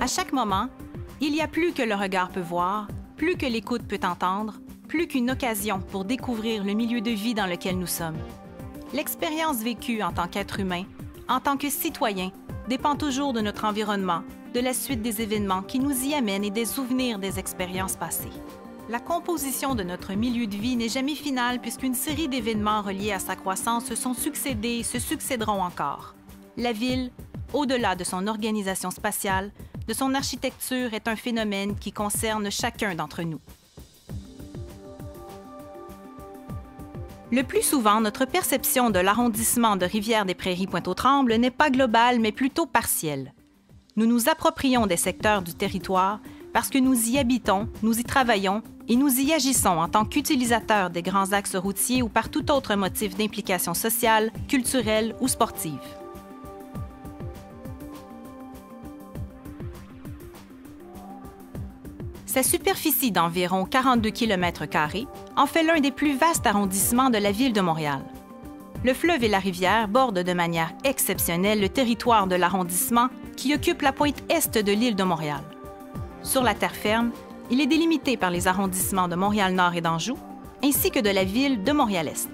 À chaque moment, il y a plus que le regard peut voir, plus que l'écoute peut entendre, plus qu'une occasion pour découvrir le milieu de vie dans lequel nous sommes. L'expérience vécue en tant qu'être humain, en tant que citoyen, dépend toujours de notre environnement, de la suite des événements qui nous y amènent et des souvenirs des expériences passées. La composition de notre milieu de vie n'est jamais finale puisqu'une série d'événements reliés à sa croissance se sont succédés et se succéderont encore. La ville, au-delà de son organisation spatiale, de son architecture, est un phénomène qui concerne chacun d'entre nous. Le plus souvent, notre perception de l'arrondissement de Rivière-des-Prairies-Pointe-aux-Trembles n'est pas globale, mais plutôt partielle. Nous nous approprions des secteurs du territoire parce que nous y habitons, nous y travaillons et nous y agissons en tant qu'utilisateurs des grands axes routiers ou par tout autre motif d'implication sociale, culturelle ou sportive. Sa superficie d'environ 42 km² en fait l'un des plus vastes arrondissements de la ville de Montréal. Le fleuve et la rivière bordent de manière exceptionnelle le territoire de l'arrondissement qui occupe la pointe est de l'île de Montréal. Sur la terre ferme, il est délimité par les arrondissements de Montréal-Nord et d'Anjou, ainsi que de la ville de Montréal-Est.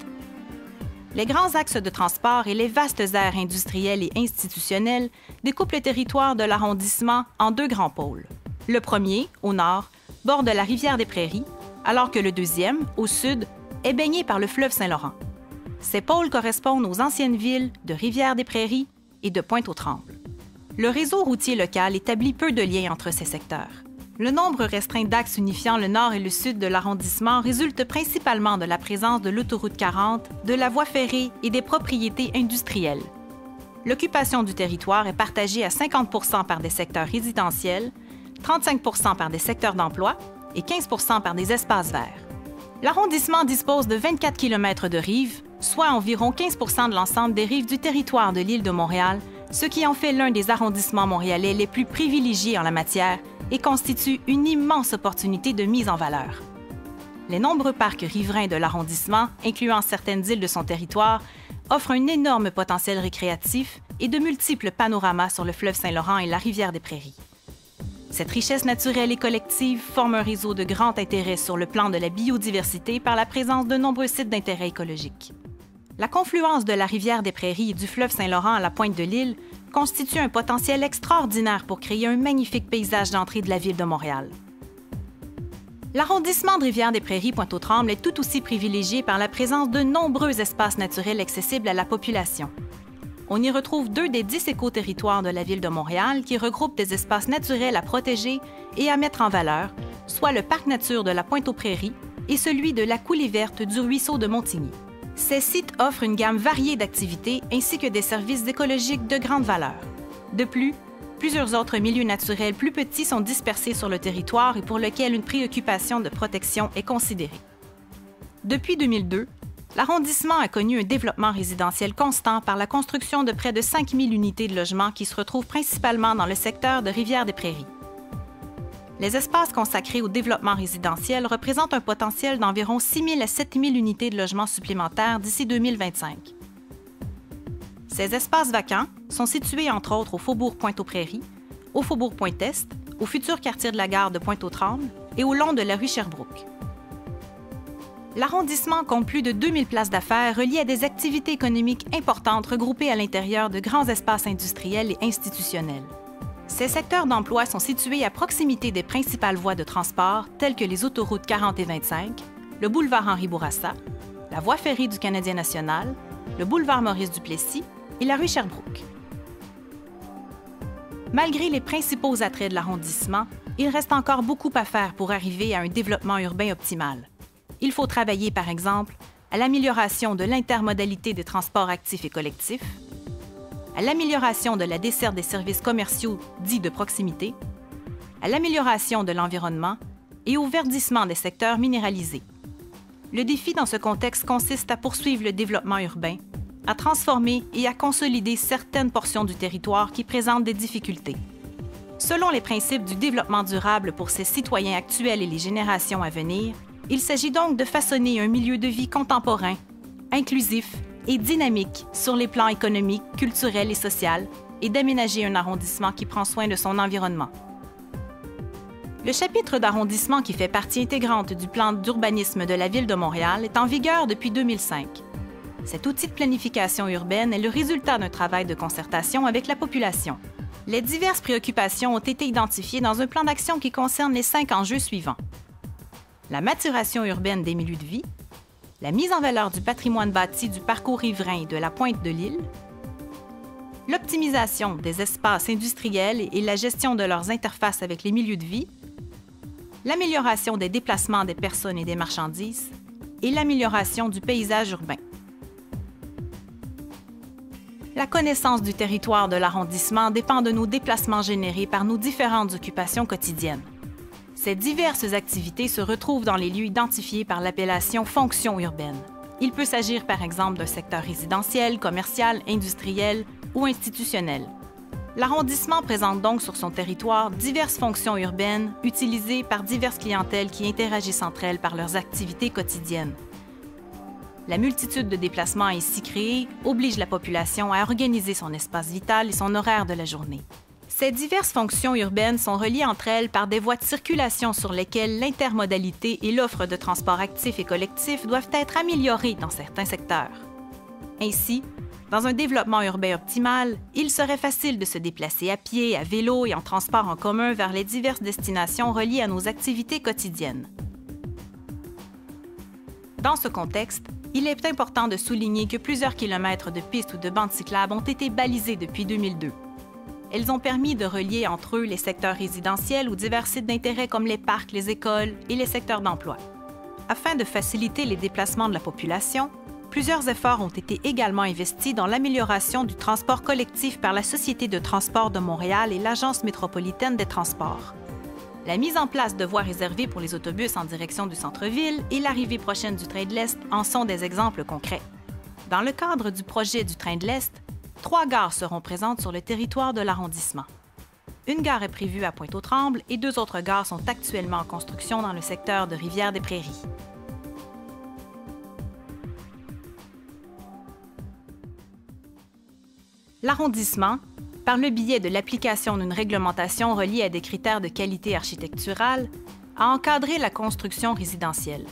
Les grands axes de transport et les vastes aires industrielles et institutionnelles découpent le territoire de l'arrondissement en deux grands pôles. Le premier, au nord, borde la rivière des Prairies, alors que le deuxième, au sud, est baigné par le fleuve Saint-Laurent. Ces pôles correspondent aux anciennes villes de Rivière-des-Prairies et de Pointe-aux-Trembles. Le réseau routier local établit peu de liens entre ces secteurs. Le nombre restreint d'axes unifiant le nord et le sud de l'arrondissement résulte principalement de la présence de l'autoroute 40, de la voie ferrée et des propriétés industrielles. L'occupation du territoire est partagée à 50 % par des secteurs résidentiels, 35 % par des secteurs d'emploi et 15 % par des espaces verts. L'arrondissement dispose de 24 km de rives, soit environ 15 % de l'ensemble des rives du territoire de l'île de Montréal, ce qui en fait l'un des arrondissements montréalais les plus privilégiés en la matière et constitue une immense opportunité de mise en valeur. Les nombreux parcs riverains de l'arrondissement, incluant certaines îles de son territoire, offrent un énorme potentiel récréatif et de multiples panoramas sur le fleuve Saint-Laurent et la rivière des Prairies. Cette richesse naturelle et collective forme un réseau de grand intérêt sur le plan de la biodiversité par la présence de nombreux sites d'intérêt écologique. La confluence de la rivière des Prairies et du fleuve Saint-Laurent à la pointe de l'île constitue un potentiel extraordinaire pour créer un magnifique paysage d'entrée de la ville de Montréal. L'arrondissement de Rivière-des-Prairies-Pointe-aux-Trembles est tout aussi privilégié par la présence de nombreux espaces naturels accessibles à la population. On y retrouve 2 des 10 écoterritoires de la ville de Montréal qui regroupent des espaces naturels à protéger et à mettre en valeur, soit le parc nature de la Pointe-aux-Prairies et celui de la coulée verte du ruisseau de Montigny. Ces sites offrent une gamme variée d'activités ainsi que des services écologiques de grande valeur. De plus, plusieurs autres milieux naturels plus petits sont dispersés sur le territoire et pour lesquels une préoccupation de protection est considérée. Depuis 2002, l'arrondissement a connu un développement résidentiel constant par la construction de près de 5 000 unités de logement qui se retrouvent principalement dans le secteur de Rivière-des-Prairies. Les espaces consacrés au développement résidentiel représentent un potentiel d'environ 6 000 à 7 000 unités de logement supplémentaires d'ici 2025. Ces espaces vacants sont situés entre autres au faubourg Pointe-aux-Prairies, au faubourg Pointe-Est, au futur quartier de la gare de Pointe-aux-Trembles et au long de la rue Sherbrooke. L'arrondissement compte plus de 2000 places d'affaires reliées à des activités économiques importantes regroupées à l'intérieur de grands espaces industriels et institutionnels. Ces secteurs d'emploi sont situés à proximité des principales voies de transport telles que les autoroutes 40 et 25, le boulevard Henri-Bourassa, la voie ferrée du Canadien national, le boulevard Maurice-Duplessis et la rue Sherbrooke. Malgré les principaux attraits de l'arrondissement, il reste encore beaucoup à faire pour arriver à un développement urbain optimal. Il faut travailler, par exemple, à l'amélioration de l'intermodalité des transports actifs et collectifs, à l'amélioration de la desserte des services commerciaux dits de proximité, à l'amélioration de l'environnement et au verdissement des secteurs minéralisés. Le défi dans ce contexte consiste à poursuivre le développement urbain, à transformer et à consolider certaines portions du territoire qui présentent des difficultés. Selon les principes du développement durable pour ses citoyens actuels et les générations à venir, il s'agit donc de façonner un milieu de vie contemporain, inclusif et dynamique sur les plans économiques, culturels et social, et d'aménager un arrondissement qui prend soin de son environnement. Le chapitre d'arrondissement qui fait partie intégrante du plan d'urbanisme de la Ville de Montréal est en vigueur depuis 2005. Cet outil de planification urbaine est le résultat d'un travail de concertation avec la population. Les diverses préoccupations ont été identifiées dans un plan d'action qui concerne les 5 enjeux suivants. La maturation urbaine des milieux de vie, la mise en valeur du patrimoine bâti du parcours riverain et de la pointe de l'île, l'optimisation des espaces industriels et la gestion de leurs interfaces avec les milieux de vie, l'amélioration des déplacements des personnes et des marchandises et l'amélioration du paysage urbain. La connaissance du territoire de l'arrondissement dépend de nos déplacements générés par nos différentes occupations quotidiennes. Ces diverses activités se retrouvent dans les lieux identifiés par l'appellation fonction urbaine. Il peut s'agir par exemple d'un secteur résidentiel, commercial, industriel ou institutionnel. L'arrondissement présente donc sur son territoire diverses fonctions urbaines utilisées par diverses clientèles qui interagissent entre elles par leurs activités quotidiennes. La multitude de déplacements ainsi créés oblige la population à organiser son espace vital et son horaire de la journée. Ces diverses fonctions urbaines sont reliées entre elles par des voies de circulation sur lesquelles l'intermodalité et l'offre de transport actif et collectif doivent être améliorées dans certains secteurs. Ainsi, dans un développement urbain optimal, il serait facile de se déplacer à pied, à vélo et en transport en commun vers les diverses destinations reliées à nos activités quotidiennes. Dans ce contexte, il est important de souligner que plusieurs kilomètres de pistes ou de bandes cyclables ont été balisés depuis 2002. Elles ont permis de relier entre eux les secteurs résidentiels ou divers sites d'intérêt comme les parcs, les écoles et les secteurs d'emploi. Afin de faciliter les déplacements de la population, plusieurs efforts ont été également investis dans l'amélioration du transport collectif par la Société de transport de Montréal et l'Agence métropolitaine des transports. La mise en place de voies réservées pour les autobus en direction du centre-ville et l'arrivée prochaine du Train de l'Est en sont des exemples concrets. Dans le cadre du projet du Train de l'Est, 3 gares seront présentes sur le territoire de l'arrondissement. Une gare est prévue à Pointe-aux-Trembles et 2 autres gares sont actuellement en construction dans le secteur de Rivière-des-Prairies. L'arrondissement, par le biais de l'application d'une réglementation reliée à des critères de qualité architecturale, a encadré la construction résidentielle.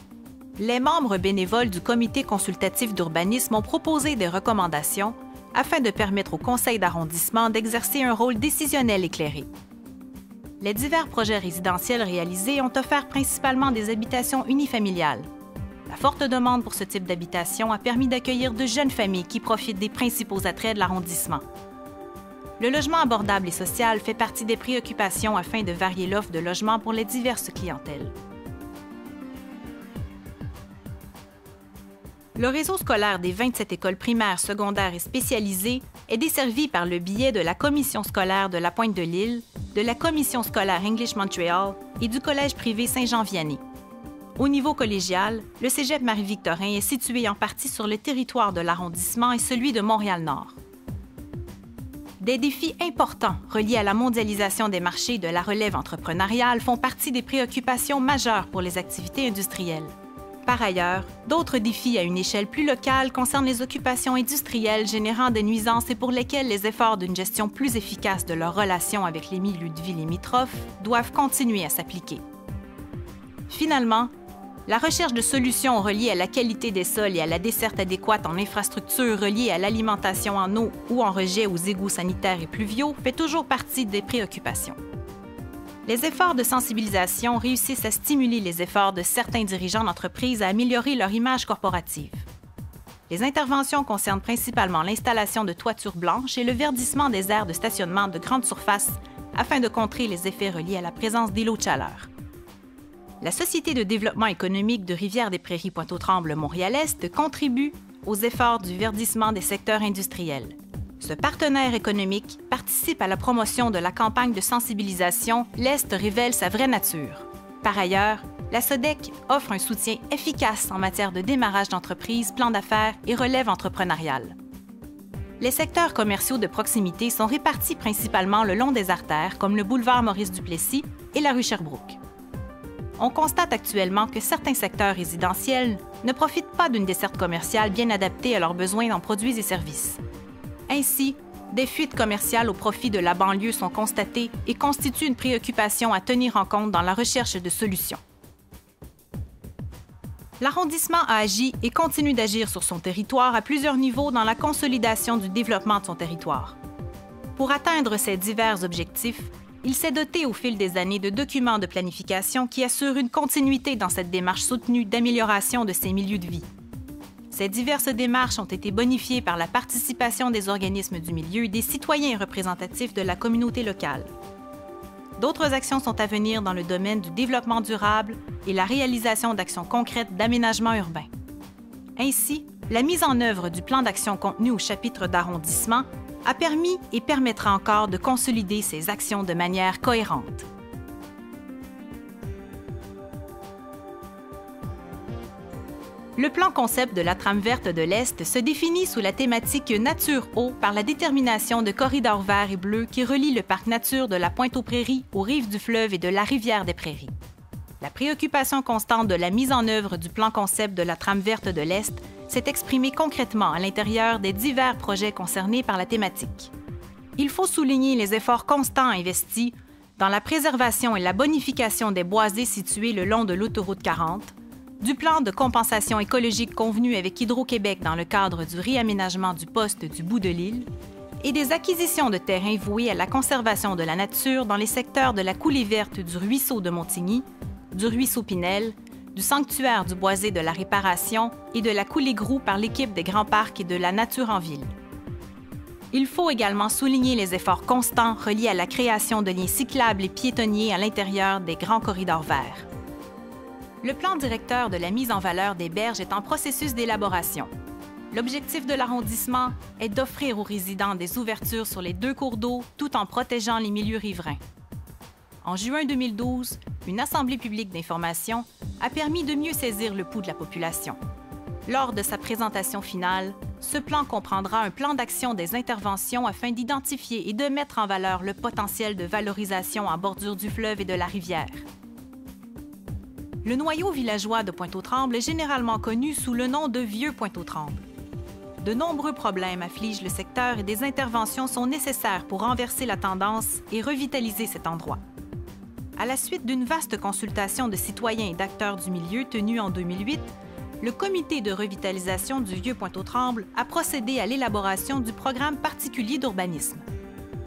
Les membres bénévoles du Comité consultatif d'urbanisme ont proposé des recommandations afin de permettre au conseil d'arrondissement d'exercer un rôle décisionnel éclairé. Les divers projets résidentiels réalisés ont offert principalement des habitations unifamiliales. La forte demande pour ce type d'habitation a permis d'accueillir de jeunes familles qui profitent des principaux attraits de l'arrondissement. Le logement abordable et social fait partie des préoccupations afin de varier l'offre de logement pour les diverses clientèles. Le réseau scolaire des 27 écoles primaires, secondaires et spécialisées est desservi par le biais de la Commission scolaire de la Pointe de l'Île, de la Commission scolaire English Montreal et du Collège privé Saint-Jean-Vianney. Au niveau collégial, le Cégep Marie-Victorin est situé en partie sur le territoire de l'arrondissement et celui de Montréal-Nord. Des défis importants reliés à la mondialisation des marchés et de la relève entrepreneuriale font partie des préoccupations majeures pour les activités industrielles. Par ailleurs, d'autres défis à une échelle plus locale concernent les occupations industrielles générant des nuisances et pour lesquelles les efforts d'une gestion plus efficace de leurs relations avec les milieux de vie limitrophes doivent continuer à s'appliquer. Finalement, la recherche de solutions reliées à la qualité des sols et à la desserte adéquate en infrastructures reliées à l'alimentation en eau ou en rejet aux égouts sanitaires et pluviaux fait toujours partie des préoccupations. Les efforts de sensibilisation réussissent à stimuler les efforts de certains dirigeants d'entreprise à améliorer leur image corporative. Les interventions concernent principalement l'installation de toitures blanches et le verdissement des aires de stationnement de grande surface afin de contrer les effets reliés à la présence d'îlots de chaleur. La Société de développement économique de Rivière-des-Prairies Pointe-aux-Trembles Montréal-Est contribue aux efforts du verdissement des secteurs industriels. Ce partenaire économique participe à la promotion de la campagne de sensibilisation « L'Est révèle sa vraie nature ». Par ailleurs, la SODEC offre un soutien efficace en matière de démarrage d'entreprise, plan d'affaires et relève entrepreneuriale. Les secteurs commerciaux de proximité sont répartis principalement le long des artères, comme le boulevard Maurice-Duplessis et la rue Sherbrooke. On constate actuellement que certains secteurs résidentiels ne profitent pas d'une desserte commerciale bien adaptée à leurs besoins en produits et services. Ainsi, Des fuites commerciales au profit de la banlieue sont constatées et constituent une préoccupation à tenir en compte dans la recherche de solutions. L'arrondissement a agi et continue d'agir sur son territoire à plusieurs niveaux dans la consolidation du développement de son territoire. Pour atteindre ces divers objectifs, il s'est doté au fil des années de documents de planification qui assurent une continuité dans cette démarche soutenue d'amélioration de ses milieux de vie. Ces diverses démarches ont été bonifiées par la participation des organismes du milieu et des citoyens représentatifs de la communauté locale. D'autres actions sont à venir dans le domaine du développement durable et la réalisation d'actions concrètes d'aménagement urbain. Ainsi, la mise en œuvre du plan d'action contenu au chapitre d'arrondissement a permis et permettra encore de consolider ces actions de manière cohérente. Le plan concept de la trame verte de l'Est se définit sous la thématique Nature-Eau par la détermination de corridors verts et bleus qui relient le parc nature de la Pointe-aux-Prairies aux rives du fleuve et de la rivière des Prairies. La préoccupation constante de la mise en œuvre du plan concept de la trame verte de l'Est s'est exprimée concrètement à l'intérieur des divers projets concernés par la thématique. Il faut souligner les efforts constants investis dans la préservation et la bonification des boisés situés le long de l'autoroute 40, du plan de compensation écologique convenu avec Hydro-Québec dans le cadre du réaménagement du poste du bout de l'île et des acquisitions de terrains voués à la conservation de la nature dans les secteurs de la coulée verte du ruisseau de Montigny, du ruisseau Pinel, du sanctuaire du boisé de la Réparation et de la coulée Groux par l'équipe des Grands Parcs et de la Nature en Ville. Il faut également souligner les efforts constants reliés à la création de liens cyclables et piétonniers à l'intérieur des grands corridors verts. Le plan directeur de la mise en valeur des berges est en processus d'élaboration. L'objectif de l'arrondissement est d'offrir aux résidents des ouvertures sur les 2 cours d'eau tout en protégeant les milieux riverains. En juin 2012, une assemblée publique d'information a permis de mieux saisir le pouls de la population. Lors de sa présentation finale, ce plan comprendra un plan d'action des interventions afin d'identifier et de mettre en valeur le potentiel de valorisation en bordure du fleuve et de la rivière. Le noyau villageois de Pointe-aux-Trembles est généralement connu sous le nom de Vieux Pointe-aux-Trembles. De nombreux problèmes affligent le secteur et des interventions sont nécessaires pour renverser la tendance et revitaliser cet endroit. À la suite d'une vaste consultation de citoyens et d'acteurs du milieu tenue en 2008, le Comité de revitalisation du Vieux Pointe-aux-Trembles a procédé à l'élaboration du programme particulier d'urbanisme.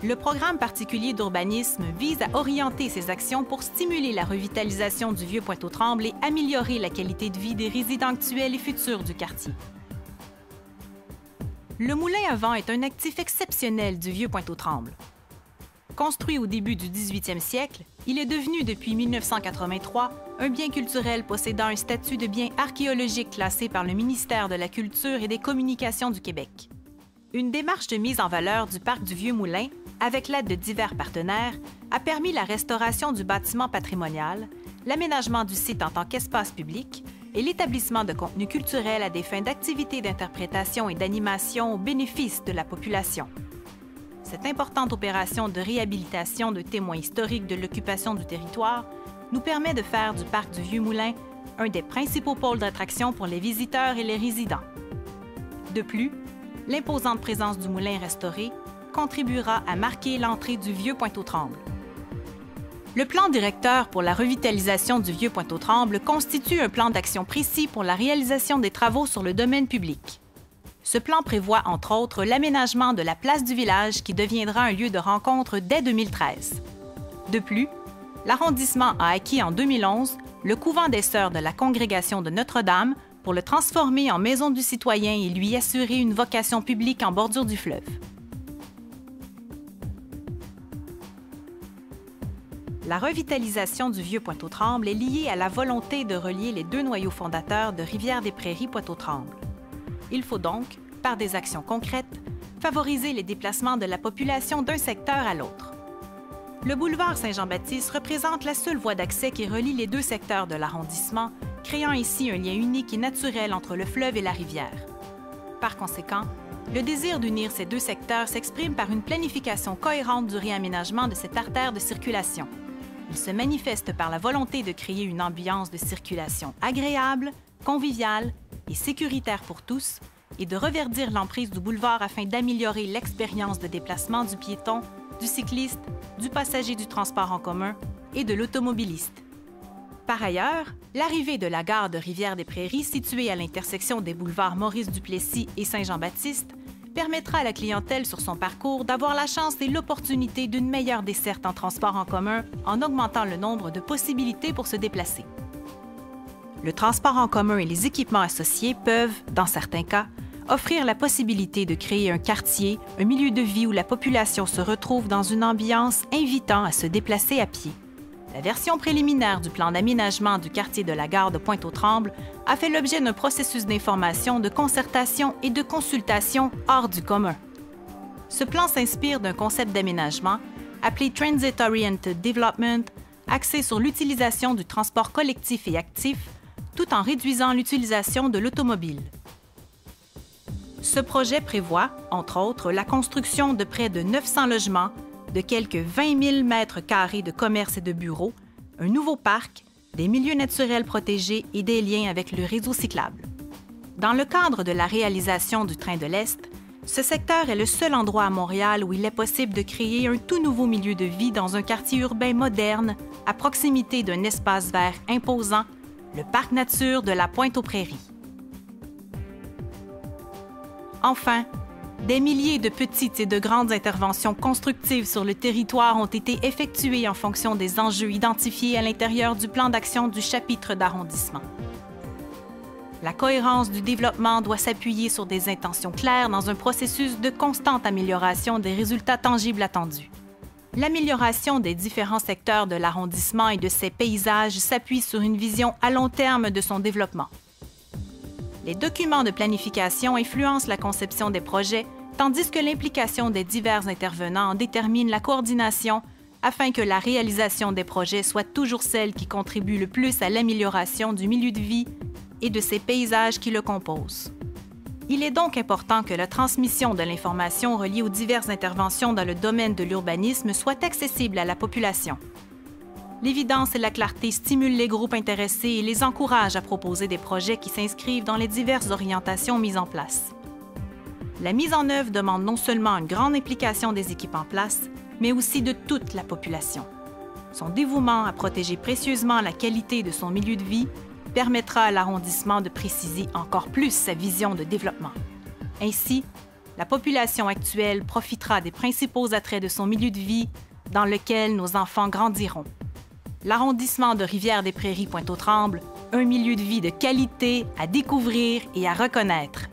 Le programme particulier d'urbanisme vise à orienter ses actions pour stimuler la revitalisation du Vieux Pointe-aux-Trembles et améliorer la qualité de vie des résidents actuels et futurs du quartier. Le moulin à vent est un actif exceptionnel du Vieux Pointe-aux-Trembles. Construit au début du 18e siècle, il est devenu depuis 1983 un bien culturel possédant un statut de bien archéologique classé par le ministère de la Culture et des Communications du Québec. Une démarche de mise en valeur du parc du Vieux Moulin, avec l'aide de divers partenaires, a permis la restauration du bâtiment patrimonial, l'aménagement du site en tant qu'espace public et l'établissement de contenus culturels à des fins d'activités d'interprétation et d'animation au bénéfice de la population. Cette importante opération de réhabilitation de témoins historiques de l'occupation du territoire nous permet de faire du parc du Vieux Moulin un des principaux pôles d'attraction pour les visiteurs et les résidents. De plus, l'imposante présence du moulin restauré contribuera à marquer l'entrée du Vieux Pointe-aux-Trembles. Le plan directeur pour la revitalisation du Vieux Pointe-aux-Trembles constitue un plan d'action précis pour la réalisation des travaux sur le domaine public. Ce plan prévoit, entre autres, l'aménagement de la place du village qui deviendra un lieu de rencontre dès 2013. De plus, l'arrondissement a acquis en 2011 le couvent des Sœurs de la Congrégation de Notre-Dame pour le transformer en maison du citoyen et lui assurer une vocation publique en bordure du fleuve. La revitalisation du Vieux Pointe-aux-Trembles est liée à la volonté de relier les 2 noyaux fondateurs de Rivière-des-Prairies-Pointe-aux-Trembles. Il faut donc, par des actions concrètes, favoriser les déplacements de la population d'un secteur à l'autre. Le boulevard Saint-Jean-Baptiste représente la seule voie d'accès qui relie les 2 secteurs de l'arrondissement, créant ainsi un lien unique et naturel entre le fleuve et la rivière. Par conséquent, le désir d'unir ces 2 secteurs s'exprime par une planification cohérente du réaménagement de cette artère de circulation. Il se manifeste par la volonté de créer une ambiance de circulation agréable, conviviale et sécuritaire pour tous, et de reverdir l'emprise du boulevard afin d'améliorer l'expérience de déplacement du piéton, du cycliste, du passager du transport en commun et de l'automobiliste. Par ailleurs, l'arrivée de la gare de Rivière-des-Prairies, située à l'intersection des boulevards Maurice-Duplessis et Saint-Jean-Baptiste, permettra à la clientèle sur son parcours d'avoir la chance et l'opportunité d'une meilleure desserte en transport en commun en augmentant le nombre de possibilités pour se déplacer. Le transport en commun et les équipements associés peuvent, dans certains cas, offrir la possibilité de créer un quartier, un milieu de vie où la population se retrouve dans une ambiance invitant à se déplacer à pied. La version préliminaire du plan d'aménagement du quartier de la gare de Pointe-aux-Trembles a fait l'objet d'un processus d'information, de concertation et de consultation hors du commun. Ce plan s'inspire d'un concept d'aménagement appelé Transit Oriented Development, axé sur l'utilisation du transport collectif et actif, tout en réduisant l'utilisation de l'automobile. Ce projet prévoit, entre autres, la construction de près de 900 logements, de quelques 20 000 mètres carrés de commerces et de bureaux, un nouveau parc, des milieux naturels protégés et des liens avec le réseau cyclable. Dans le cadre de la réalisation du Train de l'Est, ce secteur est le seul endroit à Montréal où il est possible de créer un tout nouveau milieu de vie dans un quartier urbain moderne, à proximité d'un espace vert imposant, le Parc nature de la Pointe-aux-Prairies. Enfin, des milliers de petites et de grandes interventions constructives sur le territoire ont été effectuées en fonction des enjeux identifiés à l'intérieur du plan d'action du chapitre d'arrondissement. La cohérence du développement doit s'appuyer sur des intentions claires dans un processus de constante amélioration des résultats tangibles attendus. L'amélioration des différents secteurs de l'arrondissement et de ses paysages s'appuie sur une vision à long terme de son développement. Les documents de planification influencent la conception des projets, tandis que l'implication des divers intervenants en détermine la coordination afin que la réalisation des projets soit toujours celle qui contribue le plus à l'amélioration du milieu de vie et de ces paysages qui le composent. Il est donc important que la transmission de l'information reliée aux diverses interventions dans le domaine de l'urbanisme soit accessible à la population. L'évidence et la clarté stimulent les groupes intéressés et les encouragent à proposer des projets qui s'inscrivent dans les diverses orientations mises en place. La mise en œuvre demande non seulement une grande implication des équipes en place, mais aussi de toute la population. Son dévouement à protéger précieusement la qualité de son milieu de vie permettra à l'arrondissement de préciser encore plus sa vision de développement. Ainsi, la population actuelle profitera des principaux attraits de son milieu de vie dans lequel nos enfants grandiront. L'arrondissement de Rivière-des-Prairies Pointe-aux-Trembles, un milieu de vie de qualité à découvrir et à reconnaître.